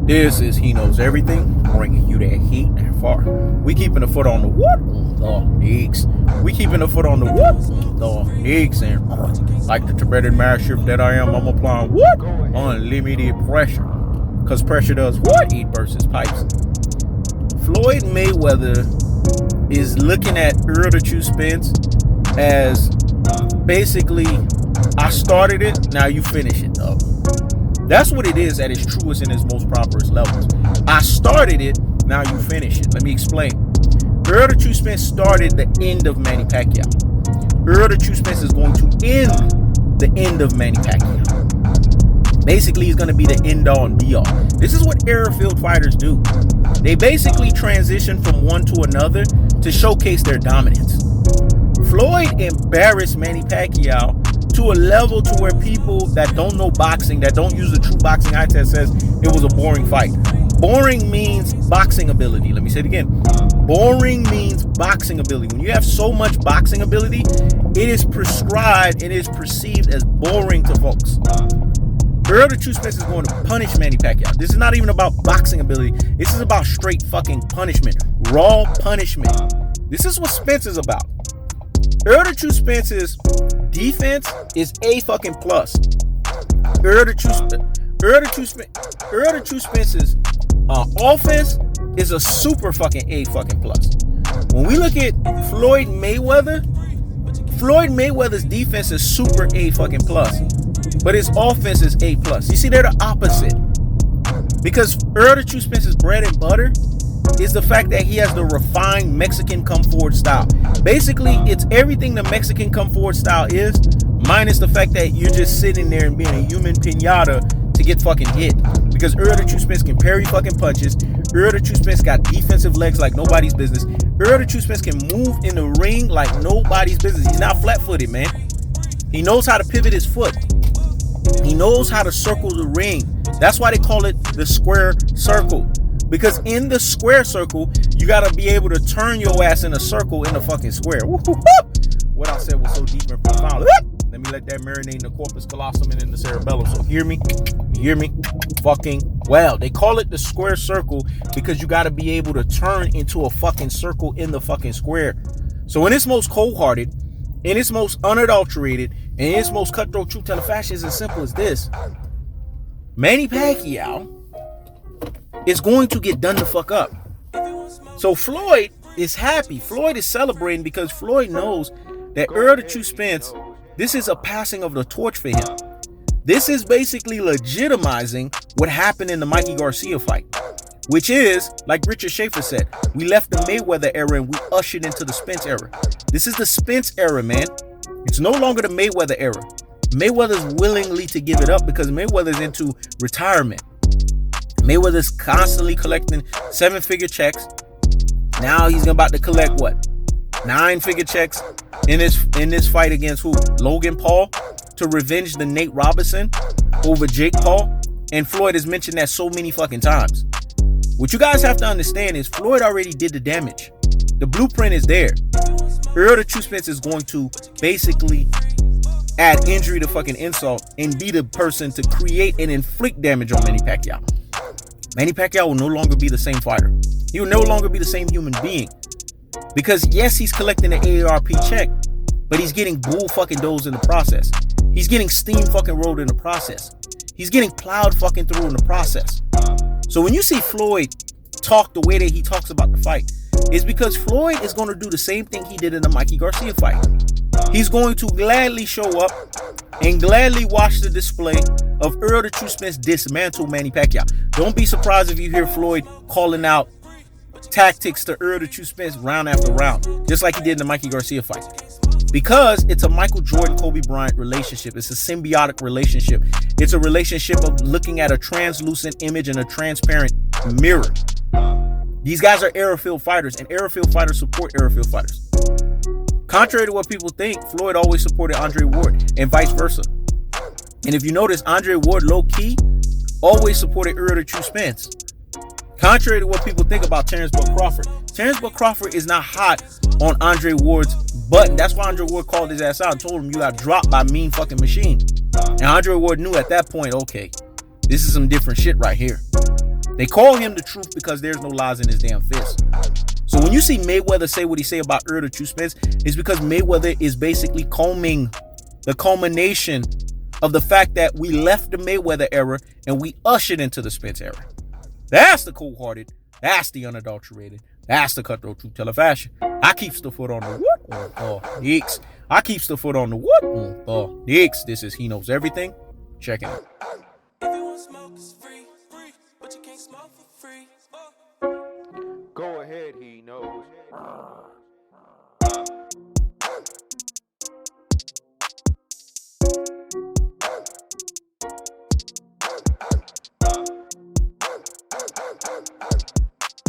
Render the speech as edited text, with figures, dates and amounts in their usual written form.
This is He Knows Everything, bringing you that heat and far. We keeping the foot on the what? The leaks. We keeping the foot on the what? The leaks. And like the Tibetan mastiff that I am, I'm applying what? Unlimited pressure. Because pressure does what? Eat versus pipes. Floyd Mayweather is looking at Errol Spence as basically, I started it, now you finish it, though. That's what it is at its truest and its most properest levels. I started it, now you finish it. Let me explain. Errol Spence started the end of Manny Pacquiao. Errol Spence is going to end the end of Manny Pacquiao. Basically, he's going to be the end all and be all. This is what airfield fighters do. They basically transition from one to another to showcase their dominance. Floyd embarrassed Manny Pacquiao to a level to where people that don't know boxing, that don't use the true boxing eye test, says it was a boring fight. Boring means boxing ability. Let me say it again. Boring means boxing ability. When you have so much boxing ability, it is prescribed and is perceived as boring to folks. Errol Spence is going to punish Manny Pacquiao. This is not even about boxing ability. This is about straight fucking punishment. Raw punishment. This is what Spence is about. Errol Spence's defense is A fucking plus. Errol Spence's offense is a super fucking A fucking plus. When we look at Floyd Mayweather's defense is super A fucking plus, but his offense is A plus. You see, they're the opposite. Because Errol Spence's bread and butter is the fact that he has the refined Mexican come forward style. Basically, it's everything the Mexican come forward style is, minus the fact that you're just sitting there and being a human piñata to get fucking hit. Because Errol Spence can parry fucking punches. Errol Spence got defensive legs like nobody's business. Errol Spence can move in the ring like nobody's business. He's not flat-footed, man. He knows how to pivot his foot. He knows how to circle the ring. That's why they call it the square circle. Because in the square circle, you got to be able to turn your ass in a circle in a fucking square. What I said was so deep and profound. Let me let that marinate in the corpus callosum and in the cerebellum. So hear me fucking well. They call it the square circle because you got to be able to turn into a fucking circle in the fucking square. So in its most cold-hearted, in its most unadulterated, and in its most cutthroat truth-telling fashion, is as simple as this. Manny Pacquiao is going to get done the fuck up. So Floyd is happy. Floyd is celebrating because Floyd knows that Errol Spence, this is a passing of the torch for him. This is basically legitimizing what happened in the Mikey Garcia fight, which is, like Richard Schaefer said, we left the Mayweather era and we ushered into the Spence era. This is the Spence era, man. It's no longer the Mayweather era. Mayweather's willingly to give it up because Mayweather's into retirement. Mayweather's constantly collecting 7-figure checks. Now he's about to collect what? 9-figure checks in this fight against who? Logan Paul, to revenge the Nate Robinson over Jake Paul. And Floyd has mentioned that so many fucking times. What you guys have to understand is Floyd already did the damage. The blueprint is there. Errol Spence is going to basically add injury to fucking insult and be the person to create and inflict damage on Manny Pacquiao. Manny Pacquiao will no longer be the same fighter. He will no longer be the same human being. Because yes, he's collecting the AARP check, but he's getting bull fucking dozed in the process. He's getting steam fucking rolled in the process. He's getting plowed fucking through in the process. So when you see Floyd talk the way that he talks about the fight, it's because Floyd is going to do the same thing he did in the Mikey Garcia fight. He's going to gladly show up and gladly watch the display of Errol Spence dismantle Manny Pacquiao. Don't be surprised if you hear Floyd calling out tactics to Errol Spence round after round, just like he did in the Mikey Garcia fight. Because it's a Michael Jordan, Kobe Bryant relationship. It's a symbiotic relationship. It's a relationship of looking at a translucent image in a transparent mirror. These guys are airfield fighters, and airfield fighters support airfield fighters. Contrary to what people think, Floyd always supported Andre Ward, and vice versa. And if you notice, Andre Ward, low-key, always supported Errol Spence. Contrary to what people think about Terrence Buck Crawford. Terrence Buck Crawford is not hot on Andre Ward's button. That's why Andre Ward called his ass out and told him you got dropped by Mean Fucking Machine. And Andre Ward knew at that point, okay, this is some different shit right here. They call him the truth because there's no lies in his damn fist. So when you see Mayweather say what he say about Errol True Spence, it's because Mayweather is basically combing the culmination of the fact that we left the Mayweather era and we ushered into the Spence era. That's the cold-hearted. That's the unadulterated. That's the cutthroat truth teller fashion. I keeps the foot on the what on Nicks. I keeps the foot on the what on Nicks. This is He Knows Everything. Check it out.